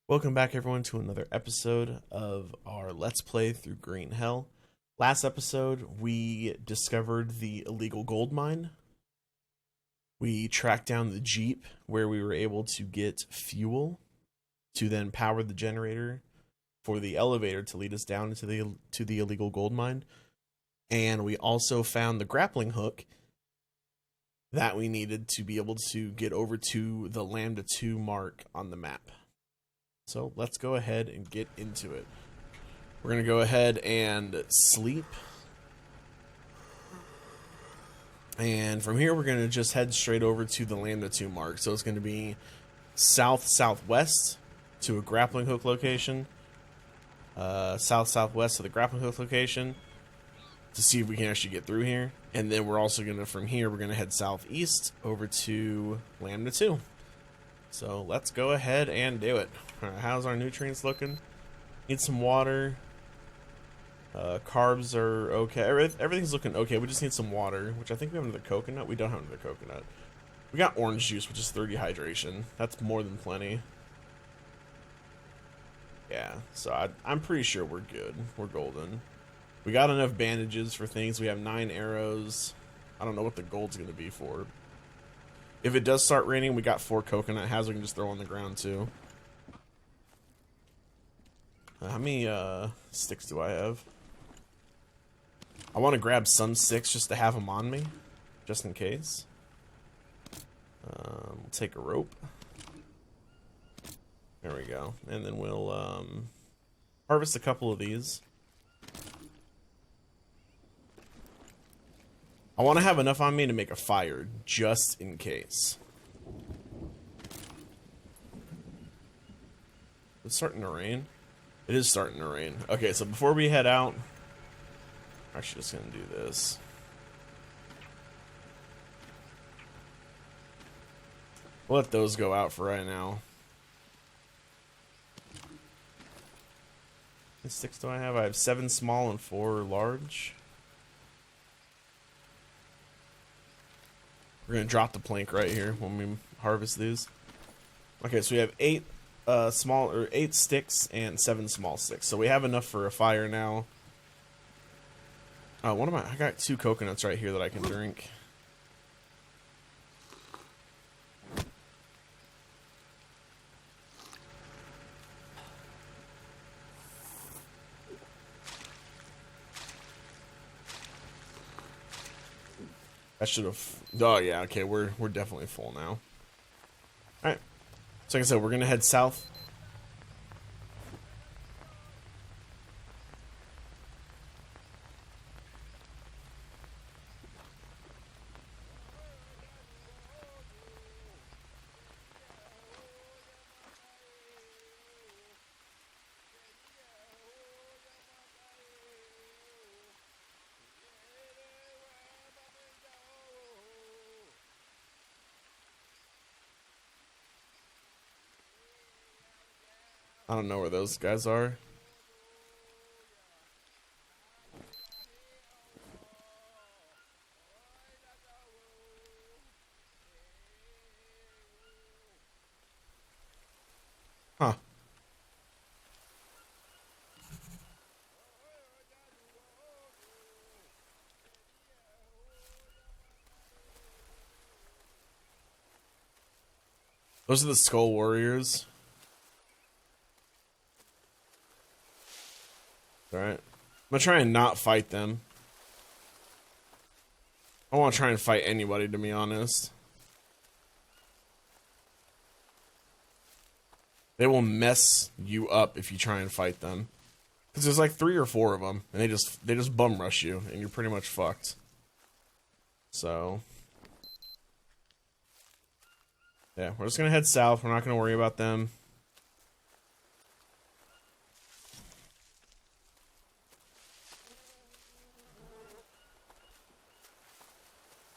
Welcome back, everyone, to another episode of our Let's Play through Green Hell. Last episode, we discovered the illegal gold mine. We tracked down the Jeep, where we were able to get fuel to then power the generator for the elevator to lead us down into the illegal gold mine. And we also found the grappling hook that we needed to be able to get over to the Lambda 2 mark on the map. So let's go ahead and get into it. We're going to go ahead and sleep. And from here, we're going to just head straight over to the Lambda 2 mark. So it's going to be south-southwest to a grappling hook location. South-southwest to the grappling hook location to see if we can actually get through here. And then we're also going to, from here, we're going to head southeast over to Lambda 2. So let's go ahead and do it. How's our nutrients looking? Need some water. Carbs are okay. Everything's looking okay. We just need some water, which I think we have another coconut. We don't have another coconut. We got orange juice, which is 30 hydration. That's more than plenty. Yeah, so I'm pretty sure we're good. We're golden. We got enough bandages for things. We have 9 arrows. I don't know what the gold's going to be for. If it does start raining, we got 4 coconut halves we can just throw on the ground too. How many sticks do I have? I want to grab some sticks just to have them on me, just in case. We'll take a rope. There we go. And then we'll harvest a couple of these. I want to have enough on me to make a fire, just in case. It's starting to rain. It is starting to rain. Okay, so before we head out, I'm actually just going to do this. We'll let those go out for right now. How many sticks do I have? I have 7 small and 4 large. We're going to drop the plank right here when we harvest these. Okay, so we have 8 8 sticks and 7 small sticks. So we have enough for a fire now. What am I got 2 coconuts right here that I can drink. I should have. Oh yeah, okay, we're definitely full now. All right. So like I said, we're gonna head south. I don't know where those guys are. Huh. Those are the Skull Warriors. Alright. I'm gonna try and not fight them. I want to try and fight anybody, to be honest. They will mess you up if you try and fight them. Because there's like 3 or 4 of them, and they just bum rush you, and you're pretty much fucked. So yeah, we're just gonna head south. We're not gonna worry about them.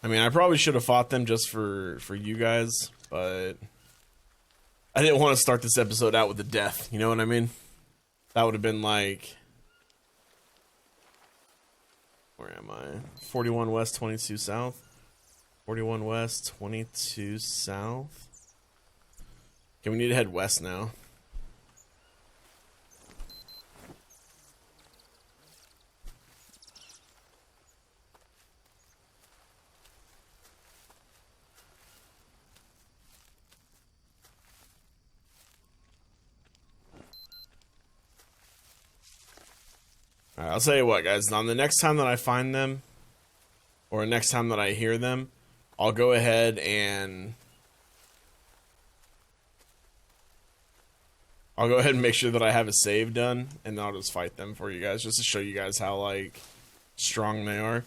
I mean, I probably should have fought them just for you guys, but I didn't want to start this episode out with a death. You know what I mean? That would have been like, where am I? 41 west, 22 south. 41 west, 22 south. Okay, we need to head west now. Alright, I'll tell you what, guys. On the next time that I find them, or next time that I hear them, I'll go ahead and make sure that I have a save done, and then I'll just fight them for you guys, just to show you guys how, like, strong they are.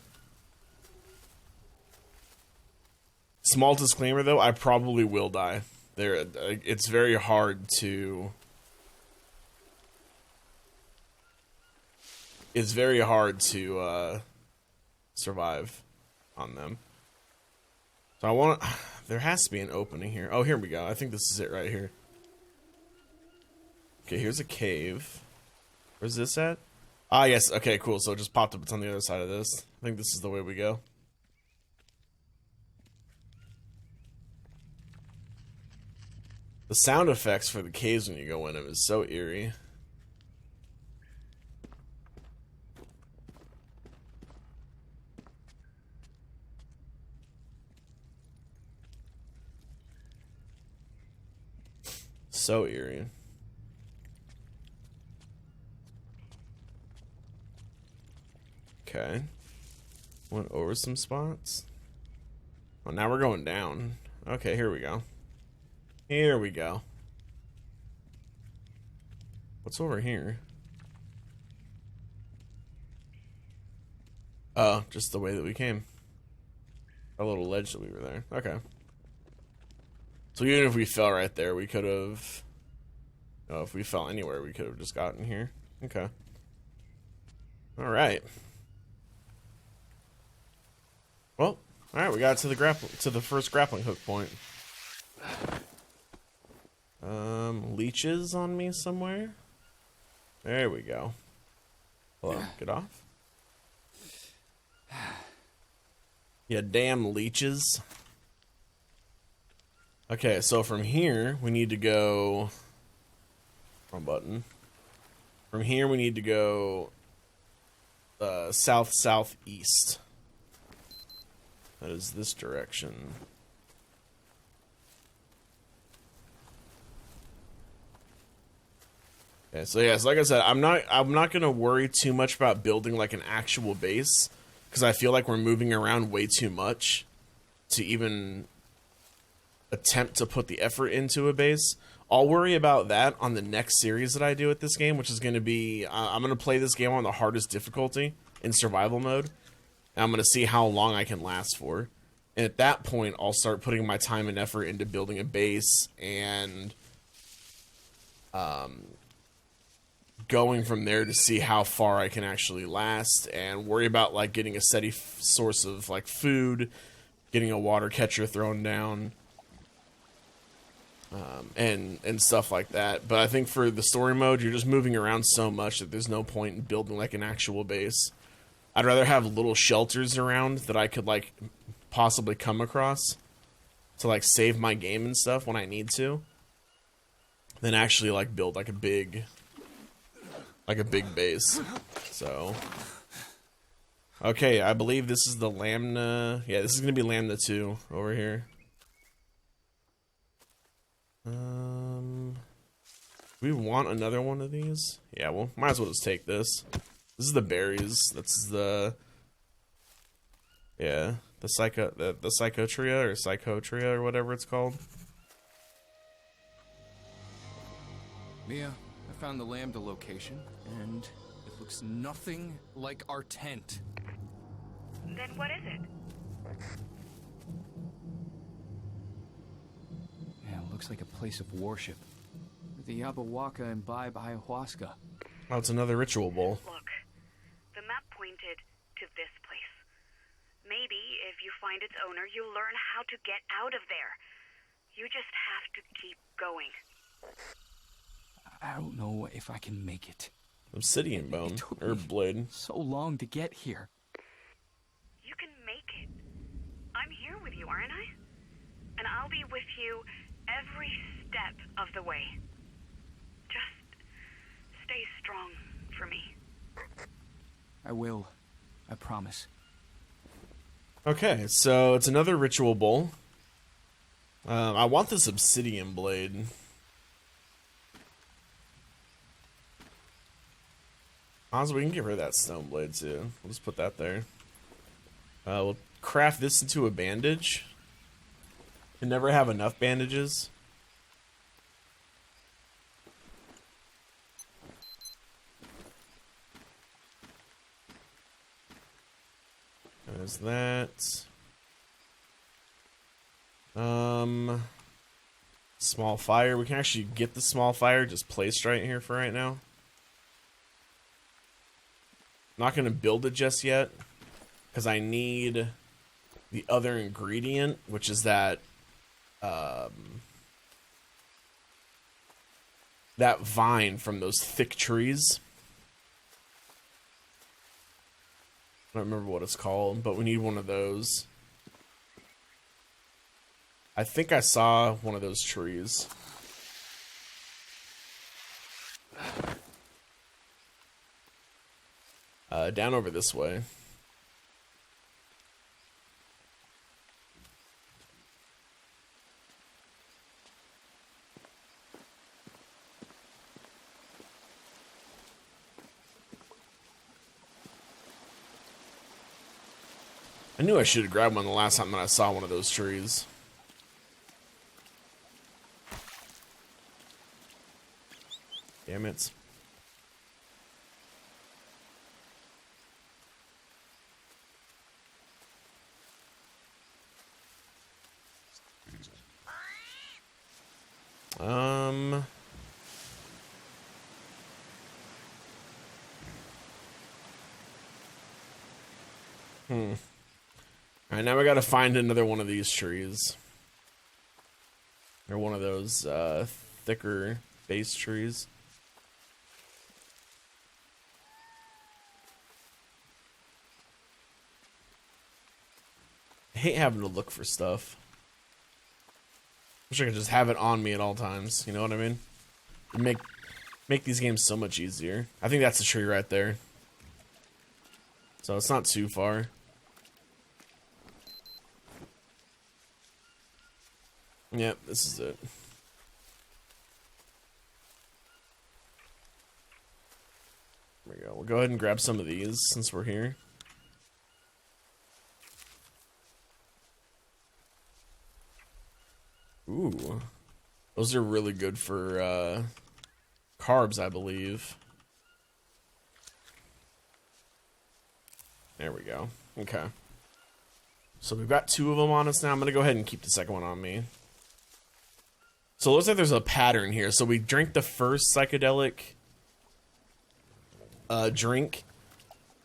Small disclaimer, though, I probably will die. It's very hard to... It's very hard to, survive on them. So I want... There has to be an opening here. Oh, here we go. I think this is it right here. Okay, here's a cave. Where's this at? Ah, yes. Okay, cool. So it just popped up. It's on the other side of this. I think this is the way we go. The sound effects for the caves when you go in them is so eerie. So eerie. Okay. Went over some spots. Oh, now we're going down. Okay, here we go. Here we go. What's over here? Oh, just the way that we came. A little ledge that we were there. Okay. So even if we fell right there, we could have... Oh, if we fell anywhere, we could have just gotten here. Okay. Alright. Well, alright, we got to the first grappling hook point. Leeches on me somewhere? There we go. Hello, get off. Yeah, damn leeches. Okay, so from here, we need to go... Wrong button. From here, we need to go... south-southeast. That is this direction. Okay, so yeah, so like I said, I'm not gonna worry too much about building like an actual base, because I feel like we're moving around way too much to even attempt to put the effort into a base. I'll worry about that on the next series that I do with this game, which is going to be I'm going to play this game on the hardest difficulty in survival mode, and I'm going to see how long I can last for. And at that point, I'll start putting my time and effort into building a base and going from there to see how far I can actually last, and worry about like getting a steady source of like food, getting a water catcher thrown down, and stuff like that. But I think for the story mode, you're just moving around so much that there's no point in building like an actual base. I'd rather have little shelters around that I could like possibly come across to like save my game and stuff when I need to, than actually like build like a big base. So okay, I believe this is the Lambda. Yeah, this is gonna be Lambda 2 over here. We want another one of these? Yeah, well, might as well just take this. This is the berries. That's the... Yeah, the Psychotria or Psychotria or whatever it's called. Mia, I found the Lambda location, and it looks nothing like our tent. Then what is it? Yeah, it looks like a place of worship. The Ayahuasca imbibe ayahuasca. Oh, it's another ritual bowl. Look, the map pointed to this place. Maybe if you find its owner, you'll learn how to get out of there. You just have to keep going. I don't know if I can make it. Obsidian bone, herb blade. So long to get here. You can make it. I'm here with you, aren't I? And I'll be with you every step of the way. Just stay strong for me. I will. I promise. Okay, so it's another ritual bowl. I want this obsidian blade. Honestly, we can get rid of that stone blade too. We'll just put that there. We'll craft this into a bandage. Can never have enough bandages. There's that. Small fire. We can actually get the small fire just placed right here for right now. Not going to build it just yet because I need the other ingredient, which is that that vine from those thick trees. I don't remember what it's called, but we need one of those. I think I saw one of those trees. Down over this way. I knew I should have grabbed one the last time that I saw one of those trees. Damn it. Alright, now we gotta find another one of these trees. Or one of those thicker base trees. I hate having to look for stuff. Wish I could just have it on me at all times. You know what I mean? It'd make these games so much easier. I think that's a tree right there. So it's not too far. Yep, this is it. There we go. We'll go ahead and grab some of these since we're here. Ooh. Those are really good for carbs, I believe. There we go. Okay. So we've got 2 of them on us now. I'm going to go ahead and keep the second one on me. So it looks like there's a pattern here. So we drink the first psychedelic drink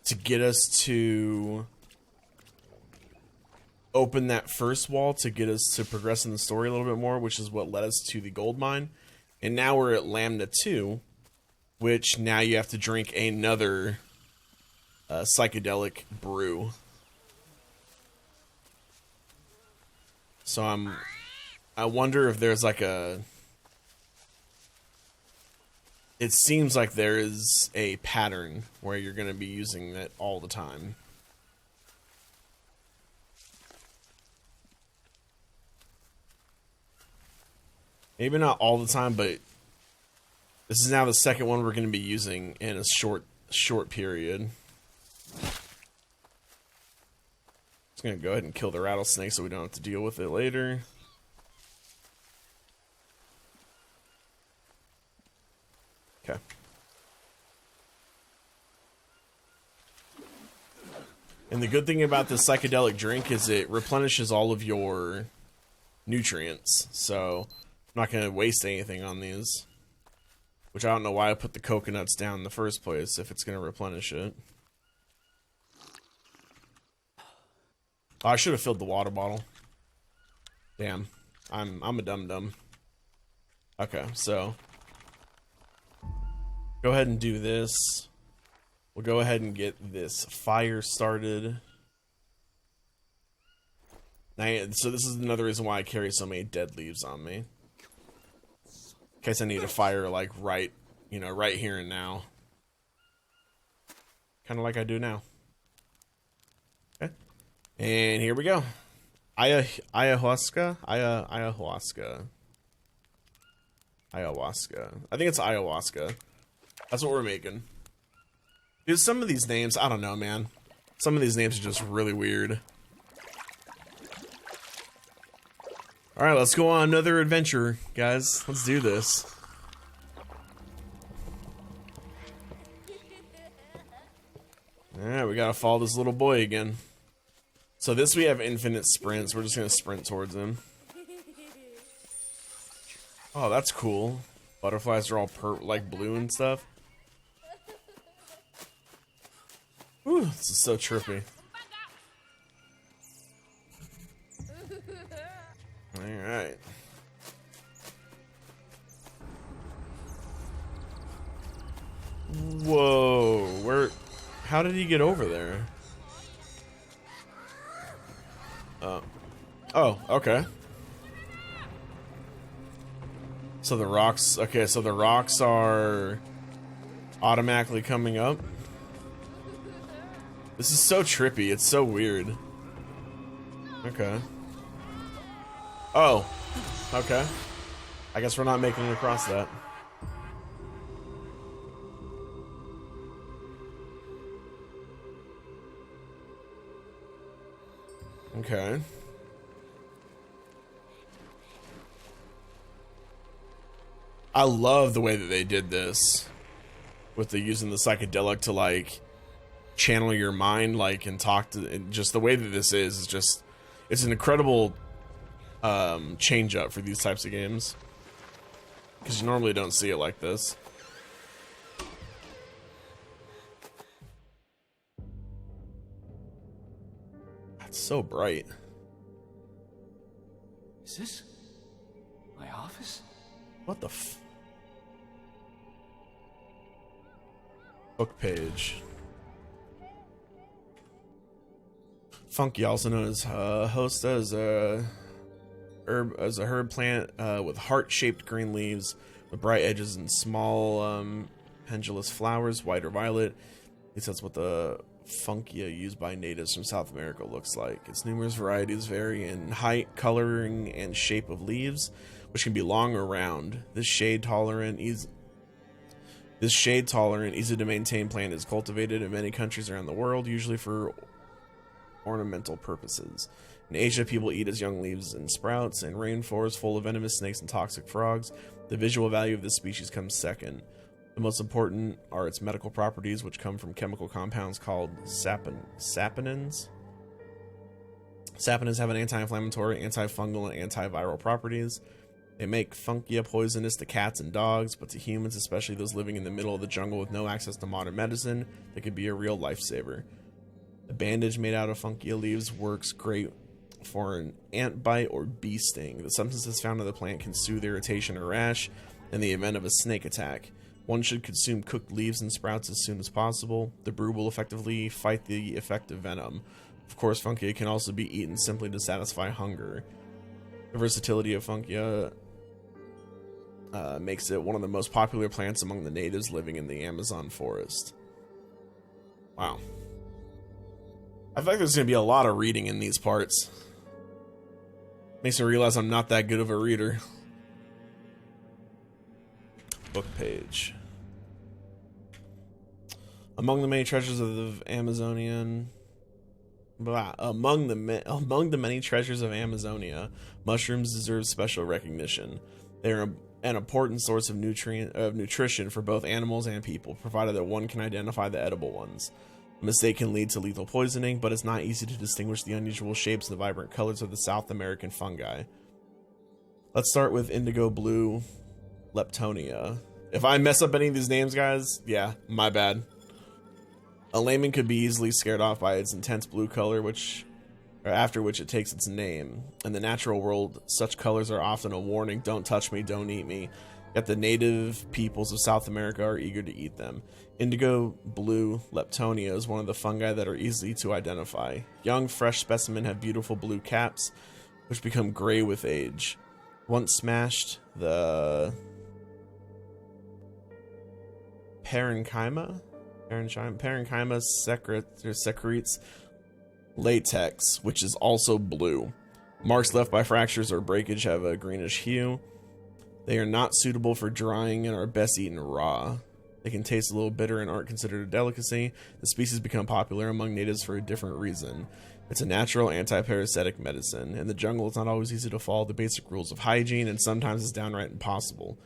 to get us to open that first wall to get us to progress in the story a little bit more, which is what led us to the gold mine. And now we're at Lambda 2, which now you have to drink another psychedelic brew. So I wonder if there's like a... It seems like there is a pattern where you're going to be using that all the time. Maybe not all the time, but this is now the second one we're going to be using in a short period. Just going to go ahead and kill the rattlesnake so we don't have to deal with it later. Okay. And the good thing about this psychedelic drink is it replenishes all of your nutrients. So I'm not going to waste anything on these. Which I don't know why I put the coconuts down in the first place if it's going to replenish it. Oh, I should have filled the water bottle. Damn. I'm a dum-dum. Okay, so go ahead and do this. We'll go ahead and get this fire started. Now, so this is another reason why I carry so many dead leaves on me. In case I need a fire, like, right here and now. Kind of like I do now. Okay. And here we go. Ayahuasca? Ayahuasca. Ayahuasca. I think it's ayahuasca. That's what we're making. Dude, some of these names, I don't know, man. Some of these names are just really weird. Alright, let's go on another adventure, guys. Let's do this. Alright, we gotta follow this little boy again. So this we have infinite sprints. We're just gonna sprint towards him. Oh, that's cool. Butterflies are all like blue and stuff. Ooh, this is so trippy. Alright. Whoa, where... How did he get over there? Oh, okay. So the rocks... Okay, so the rocks are... automatically coming up? This is so trippy, it's so weird. Okay. Oh, okay. I guess we're not making it across that. Okay. I love the way that they did this. With the using the psychedelic to like channel your mind, like, and talk to, and just the way that this is just, it's an incredible change up for these types of games, because you normally don't see it like this. That's so bright. Is this my office? What the book page. Funky, also known as hosta, is a herb plant with heart-shaped green leaves, with bright edges and small pendulous flowers, white or violet. At least that's what the funkia used by natives from South America looks like. Its numerous varieties vary in height, coloring, and shape of leaves, which can be long or round. This shade tolerant, easy to maintain plant is cultivated in many countries around the world, usually for ornamental purposes. In Asia, people eat its young leaves and sprouts. In rainforests full of venomous snakes and toxic frogs, the visual value of this species comes second. The most important are its medical properties, which come from chemical compounds called saponins. Saponins have an anti-inflammatory, antifungal, and antiviral properties. They make funkia poisonous to cats and dogs, but to humans, especially those living in the middle of the jungle with no access to modern medicine, they could be a real lifesaver. A bandage made out of funkia leaves works great for an ant bite or bee sting. The substances found in the plant can soothe irritation or rash in the event of a snake attack. One should consume cooked leaves and sprouts as soon as possible. The brew will effectively fight the effect of venom. Of course, funkia can also be eaten simply to satisfy hunger. The versatility of funkia makes it one of the most popular plants among the natives living in the Amazon forest. Wow. I feel like there's going to be a lot of reading in these parts. Makes me realize I'm not that good of a reader. Book page. Among the many treasures of the Amazonian... Among the many treasures of Amazonia, mushrooms deserve special recognition. They are an important source of nutrition for both animals and people, provided that one can identify the edible ones. A mistake can lead to lethal poisoning, but it's not easy to distinguish the unusual shapes and the vibrant colors of the South American fungi. Let's start with indigo blue leptonia. If I mess up any of these names, guys, yeah, my bad. A layman could be easily scared off by its intense blue color, after which it takes its name. In the natural world, such colors are often a warning: don't touch me, don't eat me. Yet the native peoples of South America are eager to eat them. Indigo blue leptonia is one of the fungi that are easy to identify. Young, fresh specimens have beautiful blue caps, which become gray with age. Once smashed, the parenchyma secretes latex, which is also blue. Marks left by fractures or breakage have a greenish hue. They are not suitable for drying and are best eaten raw. They can taste a little bitter and aren't considered a delicacy. The species become popular among natives for a different reason. It's a natural anti-parasitic medicine. In the jungle, it's not always easy to follow the basic rules of hygiene, and sometimes it's downright impossible.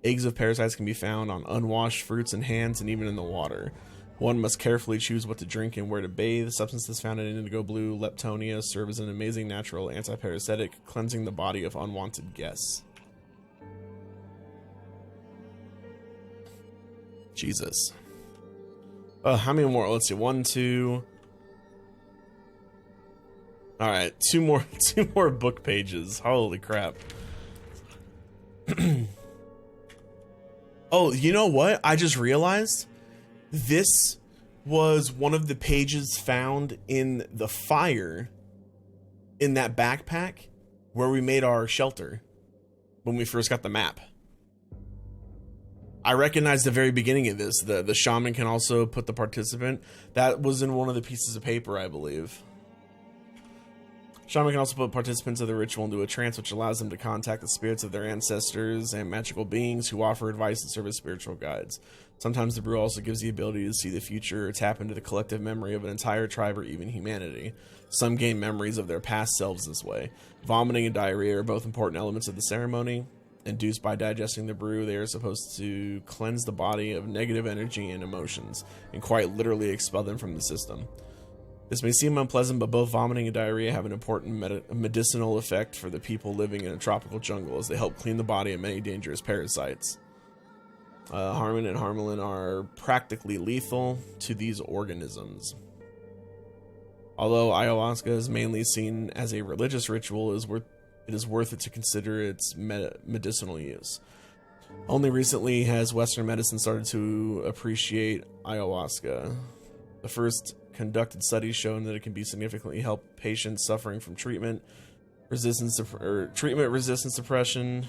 Eggs of parasites can be found on unwashed fruits and hands, and even in the water. One must carefully choose what to drink and where to bathe. Substances found in indigo blue leptonia serve as an amazing natural anti-parasitic, cleansing the body of unwanted guests. Jesus. How many more? Let's see. 1, 2. All right, two more book pages. Holy crap. Oh, you know what? I just realized this was one of the pages found in the fire in that backpack where we made our shelter when we first got the map. I recognized the very beginning of this. The shaman can also put the participant. That was in one of the pieces of paper, I believe. Shaman can also put participants of the ritual into a trance, which allows them to contact the spirits of their ancestors and magical beings who offer advice and serve as spiritual guides. Sometimes the brew also gives the ability to see the future or tap into the collective memory of an entire tribe or even humanity. Some gain memories of their past selves this way. Vomiting and diarrhea are both important elements of the ceremony. Induced by digesting the brew, they are supposed to cleanse the body of negative energy and emotions, and quite literally expel them from the system. This may seem unpleasant, but both vomiting and diarrhea have an important medicinal effect for the people living in a tropical jungle, as they help clean the body of many dangerous parasites. Harmon and Harmelin are practically lethal to these organisms. Although ayahuasca is mainly seen as a religious ritual, it is worth it to consider its medicinal use. Only recently has Western medicine started to appreciate ayahuasca. The first conducted studies shown that it can be significantly help patients suffering from treatment resistant depression,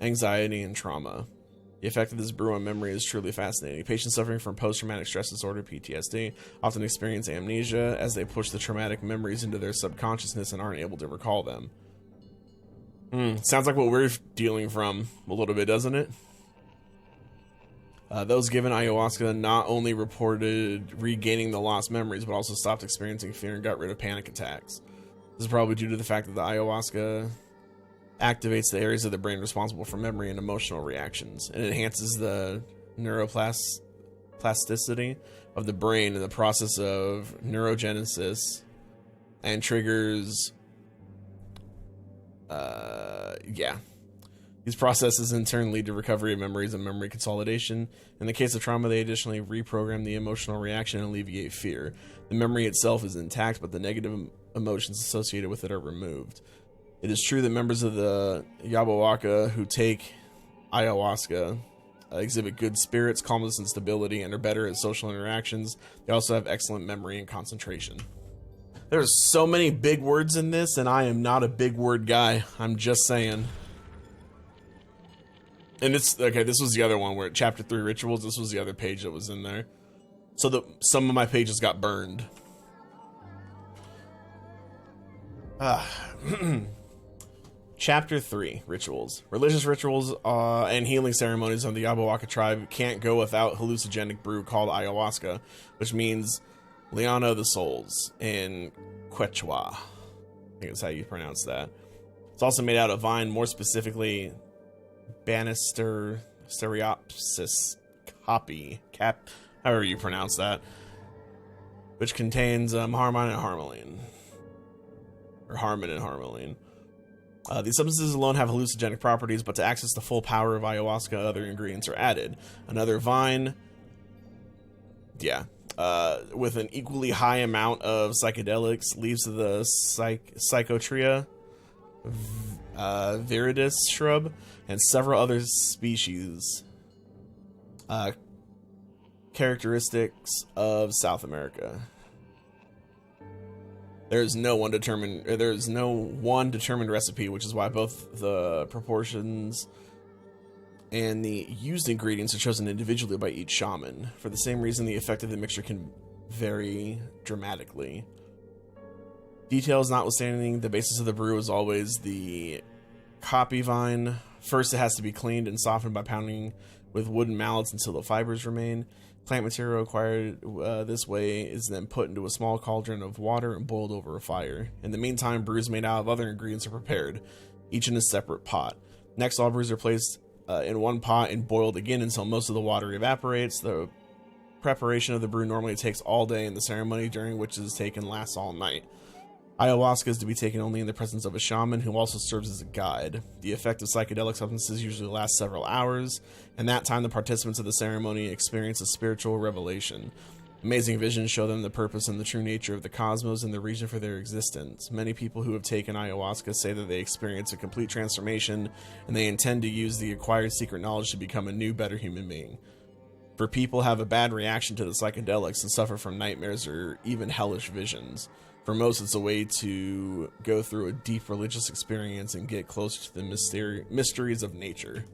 anxiety, and trauma. The effect of this brew on memory is truly fascinating. Patients suffering from post-traumatic stress disorder, PTSD, often experience amnesia as they push the traumatic memories into their subconsciousness and aren't able to recall them. Sounds like what we're dealing from a little bit, doesn't it? Those given ayahuasca not only reported regaining the lost memories, but also stopped experiencing fear and got rid of panic attacks. This is probably due to the fact that the ayahuasca activates the areas of the brain responsible for memory and emotional reactions, and enhances the neuroplasticity of the brain in the process of neurogenesis, and triggers these processes in turn lead to recovery of memories and memory consolidation. In the case of trauma, they additionally reprogram the emotional reaction and alleviate fear. The memory itself is intact, but the negative emotions associated with it are removed. It is true that members of the Yabawaka who take ayahuasca exhibit good spirits, calmness, and stability, and are better at social interactions. They also have excellent memory and concentration. There's so many big words in this, and I am not a big word guy. I'm just saying. And it's okay. This was the other one where chapter 3 rituals. This was the other page that was in there. So some of my pages got burned. Chapter 3 rituals. Religious rituals and healing ceremonies of the Yabawaka tribe can't go without hallucinogenic brew called ayahuasca, which means Liana of the Souls in Quechua. I think that's how you pronounce that. It's also made out of vine, more specifically Banister Stereopsis however you pronounce that, which contains Harmon and Harmelin. Or Harmon and Harmelin. These substances alone have hallucinogenic properties, but to access the full power of ayahuasca, other ingredients are added. Another vine, with an equally high amount of psychedelics, leaves of the Psychotria viridis shrub, and several other species, characteristics of South America. There's no one determined recipe, which is why both the proportions and the used ingredients are chosen individually by each shaman. For the same reason, the effect of the mixture can vary dramatically. Details notwithstanding, the basis of the brew is always the Copy vine. First, it has to be cleaned and softened by pounding with wooden mallets until the fibers remain. Plant material acquired this way is then put into a small cauldron of water and boiled over a fire. In the meantime, brews made out of other ingredients are prepared, each in a separate pot. Next, all brews are placed in one pot and boiled again until most of the water evaporates. The preparation of the brew normally takes all day, and the ceremony during which it is taken lasts all night. Ayahuasca is to be taken only in the presence of a shaman who also serves as a guide. The effect of psychedelic substances usually lasts several hours, and that time the participants of the ceremony experience a spiritual revelation. Amazing visions show them the purpose and the true nature of the cosmos and the reason for their existence. Many people who have taken ayahuasca say that they experience a complete transformation, and they intend to use the acquired secret knowledge to become a new, better human being. For people who have a bad reaction to the psychedelics and suffer from nightmares or even hellish visions. For most, it's a way to go through a deep religious experience and get closer to the mysteries of nature.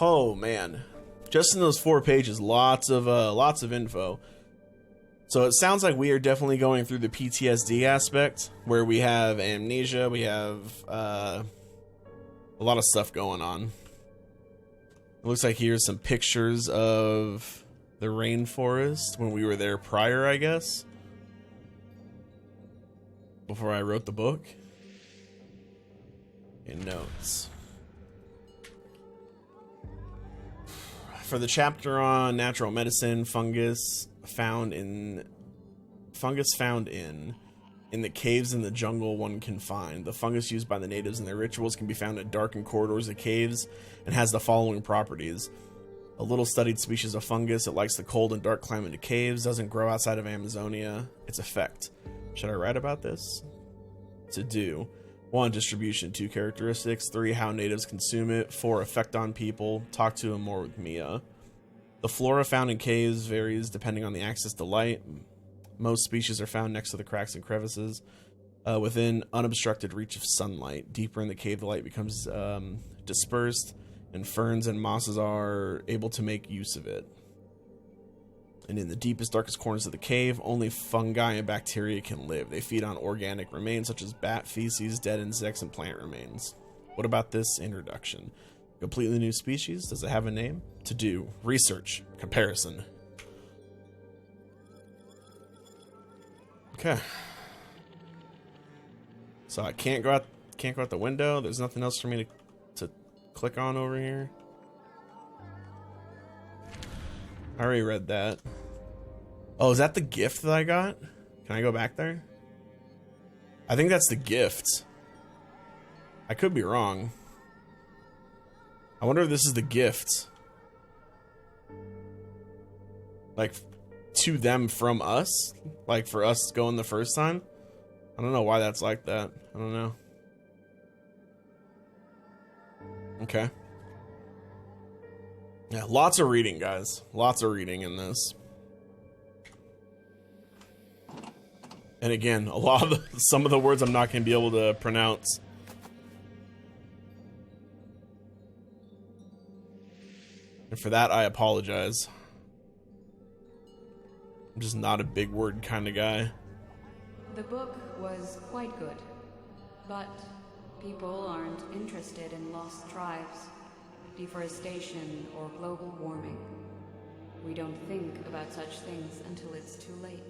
Oh man, just in those 4 pages, lots of info. So it sounds like we are definitely going through the PTSD aspect, where we have amnesia, we have a lot of stuff going on. It looks like here's some pictures of the rainforest when we were there prior, I guess. Before I wrote the book. In notes. For the chapter on natural medicine, fungus found in the caves in the jungle one can find. The fungus used by the natives in their rituals can be found in darkened corridors of caves and has the following properties. A little studied species of fungus. It likes the cold and dark climate of caves, doesn't grow outside of Amazonia. Its effect. Should I write about this? To do. 1. Distribution. 2. Characteristics. 3. How natives consume it. 4. Effect on people. Talk to him more with Mia. The flora found in caves varies depending on the access to light. Most species are found next to the cracks and crevices, within unobstructed reach of sunlight. Deeper in the cave, the light becomes dispersed, and ferns and mosses are able to make use of it. And in the deepest, darkest corners of the cave, only fungi and bacteria can live. They feed on organic remains such as bat feces, dead insects, and plant remains. What about this introduction? Completely new species? Does it have a name? To do. Research. Comparison. Okay. So I can't go out the window. There's nothing else for me to click on over here. I already read that. Oh, is that the gift that I got? Can I go back there? I think that's the gift. I could be wrong. I wonder if this is the gift. Like, to them from us? Like, for us going the first time? I don't know why that's like that. I don't know. Okay. Yeah, lots of reading, guys. Lots of reading in this. And again, some of the words I'm not going to be able to pronounce. And for that, I apologize. I'm just not a big word kind of guy. The book was quite good, but people aren't interested in lost tribes, deforestation, or global warming. We don't think about such things until it's too late.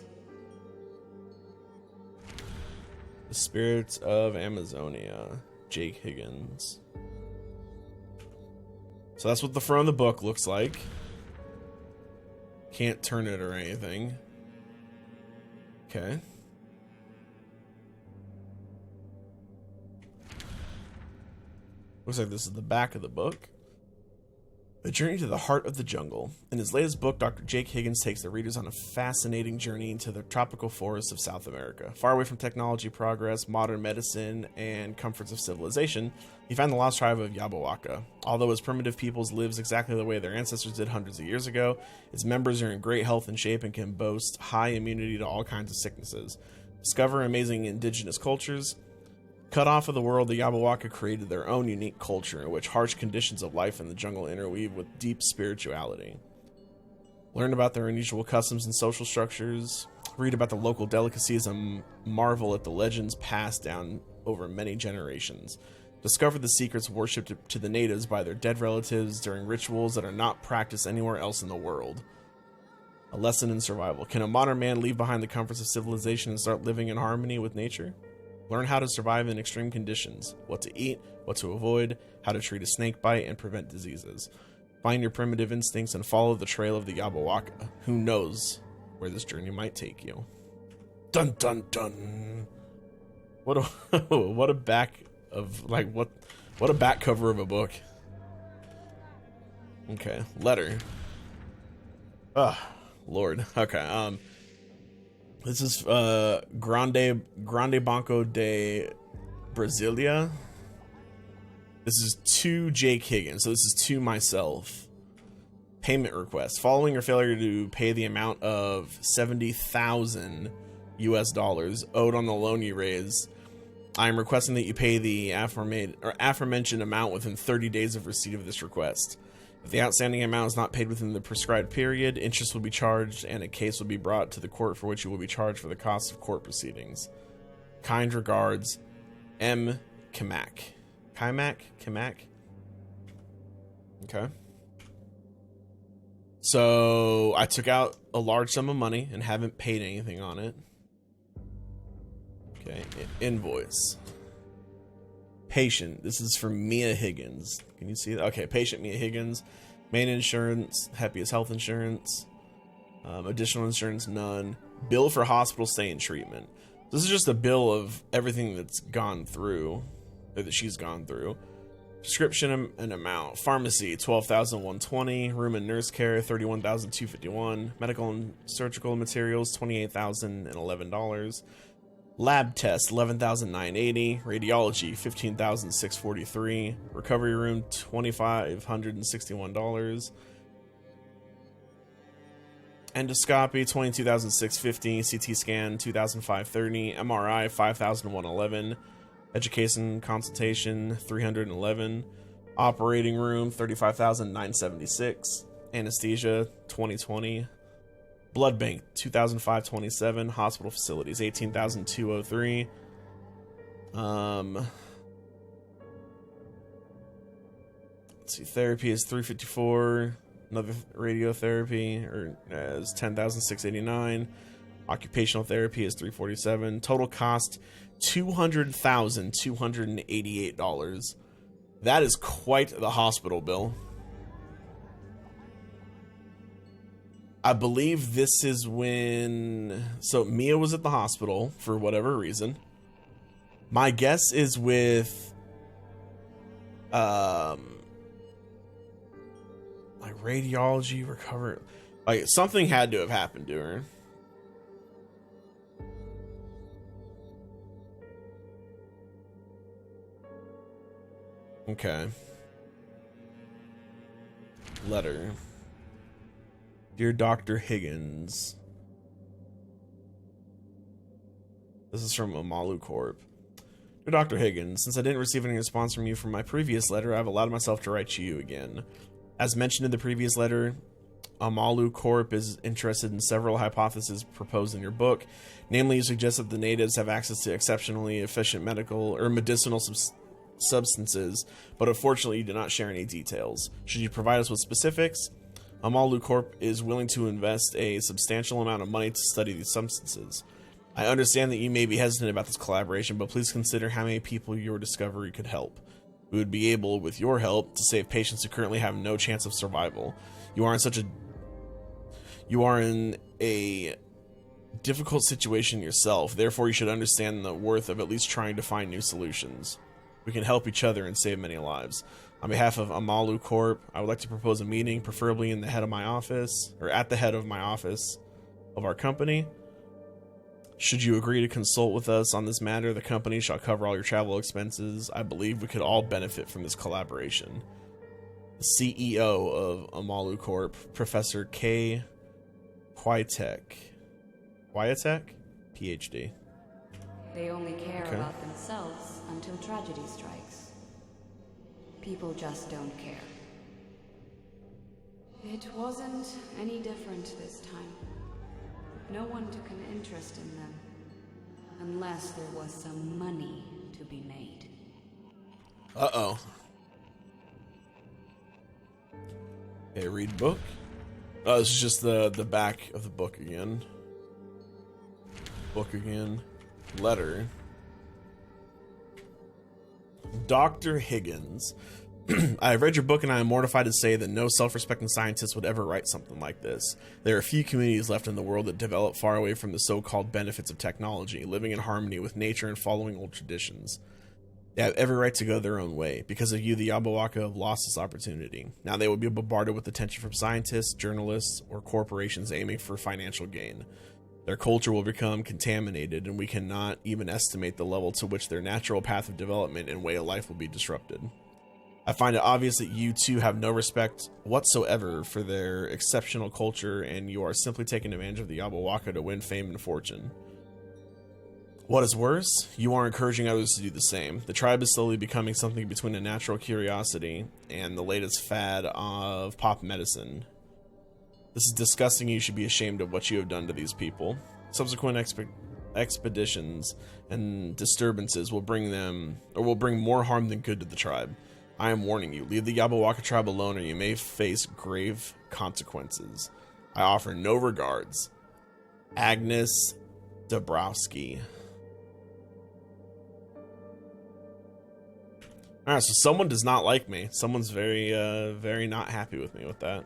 The Spirits of Amazonia, Jake Higgins. So that's what the front of the book looks like. Can't turn it or anything. Okay. Looks like this is the back of the book. A Journey to the Heart of the Jungle. In his latest book, Dr. Jake Higgins takes the readers on a fascinating journey into the tropical forests of South America. Far away from technology, progress, modern medicine, and comforts of civilization, you find the lost tribe of Yabahuaca. Although its primitive peoples lives exactly the way their ancestors did hundreds of years ago, its members are in great health and shape and can boast high immunity to all kinds of sicknesses. Discover amazing indigenous cultures. Cut off of the world, the Yabahuaca created their own unique culture in which harsh conditions of life in the jungle interweave with deep spirituality. Learn about their unusual customs and social structures. Read about the local delicacies and marvel at the legends passed down over many generations. Discover the secrets worshipped to the natives by their dead relatives during rituals that are not practiced anywhere else in the world. A lesson in survival. Can a modern man leave behind the comforts of civilization and start living in harmony with nature? Learn how to survive in extreme conditions, what to eat, what to avoid, how to treat a snake bite and prevent diseases. Find your primitive instincts and follow the trail of the Yabahuaca. Who knows where this journey might take you? Dun dun dun. What a what a back of like what a back cover of a book. Okay, letter. Lord. Okay. This is Grande Banco de Brasilia. This is to Jake Higgins. So this is to myself. Payment request. Following your failure to pay the amount of $70,000 US owed on the loan you raised, I am requesting that you pay the aforementioned amount within 30 days of receipt of this request. If the outstanding amount is not paid within the prescribed period, interest will be charged and a case will be brought to the court for which you will be charged for the cost of court proceedings. Kind regards, M. Kamak. Kamak? Okay. So, I took out a large sum of money and haven't paid anything on it. Okay, invoice. Patient. This is from Mia Higgins. Can you see that? Okay, patient Mia Higgins. Main insurance, happiest health insurance. Additional insurance, none. Bill for hospital stay and treatment. This is just a bill of everything that's gone through, or that she's gone through. Prescription and amount. Pharmacy, $12,120. Room and nurse care, $31,251. Medical and surgical materials, $28,011. Lab test, $11,980. Radiology, $15,643. Recovery room, $2,561. Endoscopy, $22,650. CT scan, $2,530. MRI, $5,111. Education consultation, $311. Operating room, $35,976. Anesthesia, $2020. Blood bank, $2,527. Hospital facilities, $18,203. Let's see, therapy is $354. Another radiotherapy is $10,689. Occupational therapy is $347. Total cost $200,288. That is quite the hospital bill. I believe this is when... So, Mia was at the hospital for whatever reason. My guess is with... like, radiology, recovery... Like, something had to have happened to her. Okay. Letter. Dear Dr. Higgins. This is from Amalu Corp. Dear Dr. Higgins, since I didn't receive any response from you from my previous letter, I've allowed myself to write to you again. As mentioned in the previous letter, Amalu Corp is interested in several hypotheses proposed in your book. Namely, you suggest that the natives have access to exceptionally efficient medical or medicinal substances, but unfortunately you do not share any details. Should you provide us with specifics? Amalu Corp is willing to invest a substantial amount of money to study these substances. I understand that you may be hesitant about this collaboration, but please consider how many people your discovery could help. We would be able, with your help, to save patients who currently have no chance of survival. You are in a difficult situation yourself, therefore you should understand the worth of at least trying to find new solutions. We can help each other and save many lives. On behalf of Amalu Corp, I would like to propose a meeting, preferably in the head of my office, or at the head of my office of our company. Should you agree to consult with us on this matter, the company shall cover all your travel expenses. I believe we could all benefit from this collaboration. The CEO of Amalu Corp, Professor K. Kwiatek, PhD. They only care about themselves until tragedy strikes. People just don't care. It wasn't any different this time. No one took an interest in them, unless there was some money to be made. Uh-oh. Okay, read book. Oh, this is just the back of the book again. Book again. Letter. Dr. Higgins. I have read your book and I am mortified to say that no self-respecting scientist would ever write something like this. There are few communities left in the world that develop far away from the so-called benefits of technology, living in harmony with nature and following old traditions. They have every right to go their own way. Because of you, the Yabuwaka have lost this opportunity. Now they will be bombarded with attention from scientists, journalists, or corporations aiming for financial gain. Their culture will become contaminated, and we cannot even estimate the level to which their natural path of development and way of life will be disrupted. I find it obvious that you two have no respect whatsoever for their exceptional culture, and you are simply taking advantage of the Yabuwaka to win fame and fortune. What is worse, you are encouraging others to do the same. The tribe is slowly becoming something between a natural curiosity and the latest fad of pop medicine. This is disgusting. You should be ashamed of what you have done to these people. Subsequent expeditions and disturbances will bring more harm than good to the tribe. I am warning you, leave the Yabuwaka tribe alone or you may face grave consequences. I offer no regards. Agnes Dabrowski. Alright, so someone does not like me. Someone's very not happy with me with that.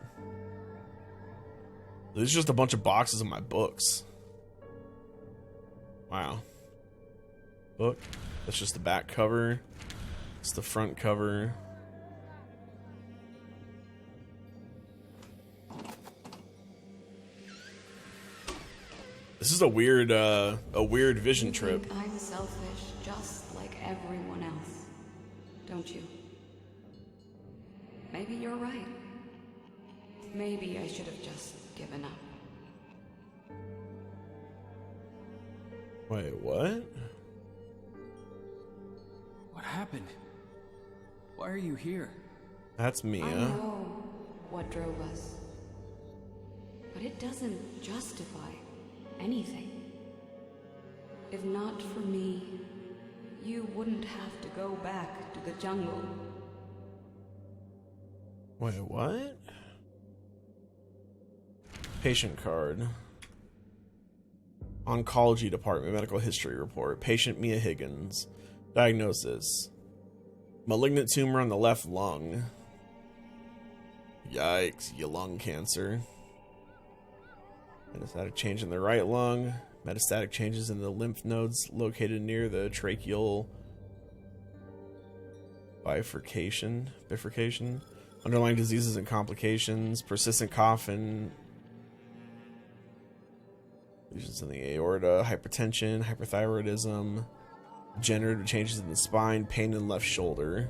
There's just a bunch of boxes of my books. Wow. Book. That's just the back cover. It's the front cover. This is a weird vision trip. I'm selfish, just like everyone else, don't you? Maybe you're right. Maybe I should have just given up. Wait, what? What happened? Why are you here? That's Mia. I know what drove us, but it doesn't justify anything. If not for me, you wouldn't have to go back to the jungle. Wait, what? Patient card. Oncology department, medical history report. Patient Mia Higgins. Diagnosis: malignant tumor on the left lung. Yikes, you lung cancer. Metastatic change in the right lung. Metastatic changes in the lymph nodes located near the tracheal bifurcation. Underlying diseases and complications. Persistent cough and lesions in the aorta. Hypertension, hyperthyroidism. Degenerative changes in the spine. Pain in the left shoulder.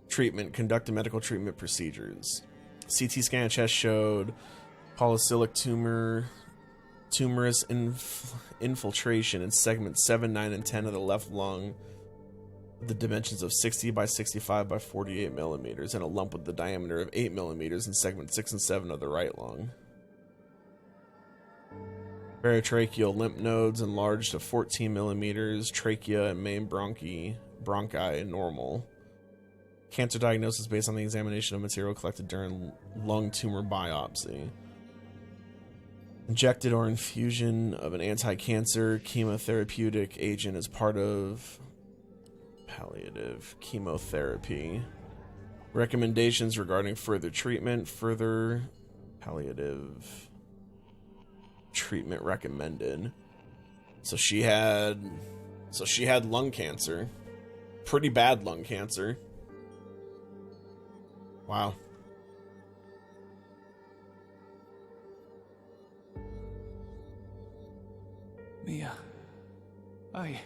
Treatment. Conducted medical treatment procedures. CT scan of chest showed polycyclic tumorous infiltration in segments 7, 9, and 10 of the left lung, with the dimensions of 60 by 65 by 48 millimeters, and a lump with the diameter of 8 millimeters in segments 6 and 7 of the right lung. Paratracheal lymph nodes enlarged to 14 millimeters. Trachea and main bronchi normal. Cancer diagnosis based on the examination of material collected during lung tumor biopsy. Injected or infusion of an anti-cancer chemotherapeutic agent as part of palliative chemotherapy. Recommendations regarding further treatment. Further palliative treatment recommended. So she had lung cancer. Pretty bad lung cancer. Wow. Mia, I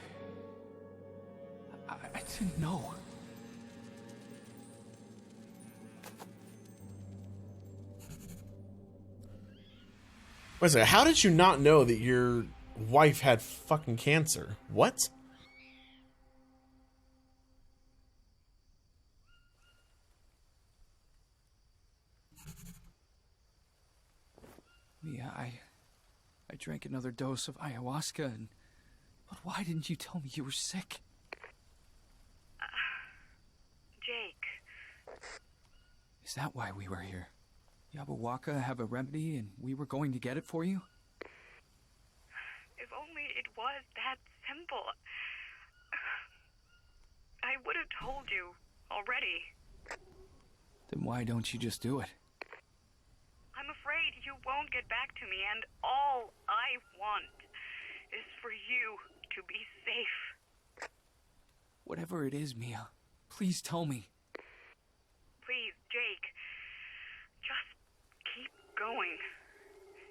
didn't know. Wait a second, how did you not know that your wife had fucking cancer? What? Mia, I drank another dose of ayahuasca, but why didn't you tell me you were sick? Is that why we were here? Yabuwaka have a remedy and we were going to get it for you? If only it was that simple. I would have told you already. Then why don't you just do it? I'm afraid you won't get back to me, and all I want is for you to be safe. Whatever it is, Mia, please tell me. Please, Jake, just keep going.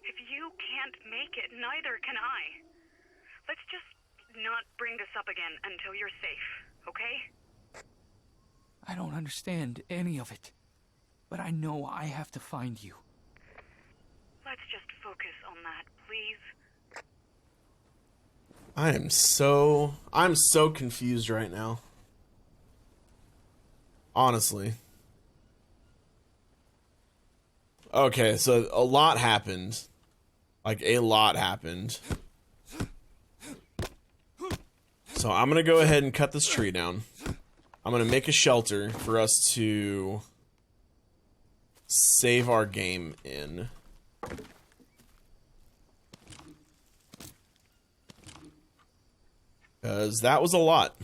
If you can't make it, neither can I. Let's just not bring this up again until you're safe, okay? I don't understand any of it, but I know I have to find you. Let's just focus on that, please. I'm so confused right now. Honestly. Okay, so a lot happened. Like, a lot happened. So I'm gonna go ahead and cut this tree down. I'm gonna make a shelter for us to save our game in. Because that was a lot.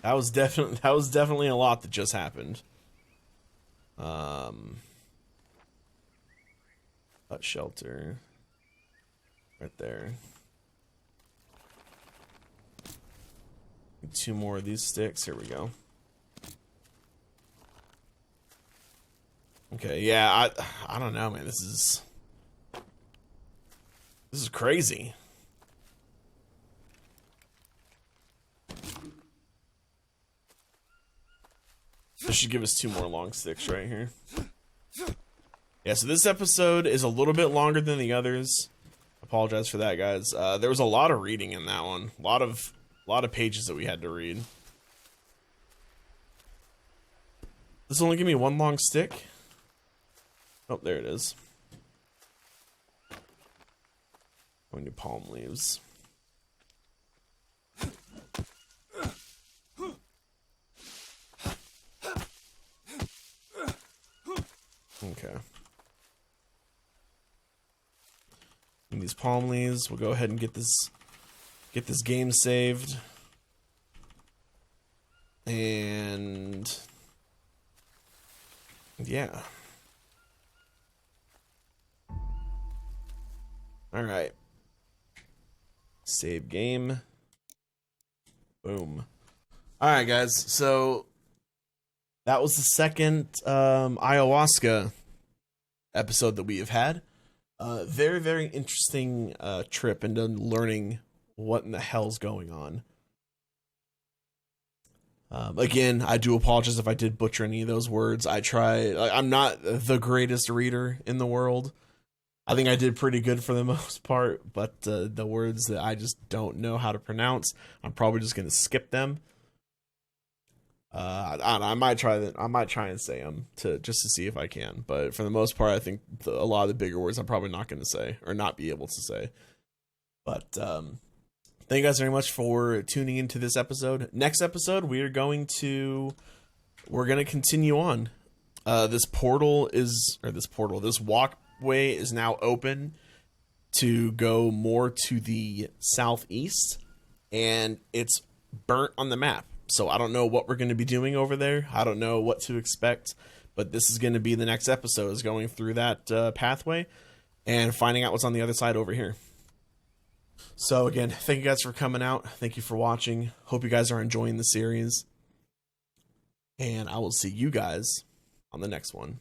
That was definitely a lot that just happened. That shelter right there. 2 more of these sticks. Here we go. Okay, yeah, I don't know, man. This is crazy. This should give us 2 more long sticks right here. Yeah, so this episode is a little bit longer than the others. Apologize for that, guys. There was a lot of reading in that one. A lot of pages that we had to read. This only give me 1 long stick. Oh, there it is. Going to palm leaves. Okay. And these palm leaves, we'll go ahead and get this game saved. And yeah. All right. Save game. Boom. All right, guys. So that was the second ayahuasca episode that we have had. Very, very interesting trip into learning what in the hell's going on. Again, I do apologize if I did butcher any of those words. I'm not the greatest reader in the world. I think I did pretty good for the most part, but the words that I just don't know how to pronounce, I'm probably just going to skip them. I don't know, I might try and say them just to see if I can, but for the most part, I think a lot of the bigger words I'm probably not going to say or not be able to say. But thank you guys very much for tuning into this episode. Next episode, we're going to continue on. This walkway is now open to go more to the southeast, and it's burnt on the map. So I don't know what we're going to be doing over there. I don't know what to expect, but this is going to be the next episode, is going through that pathway and finding out what's on the other side over here. So again, thank you guys for coming out. Thank you for watching. Hope you guys are enjoying the series. And I will see you guys on the next one.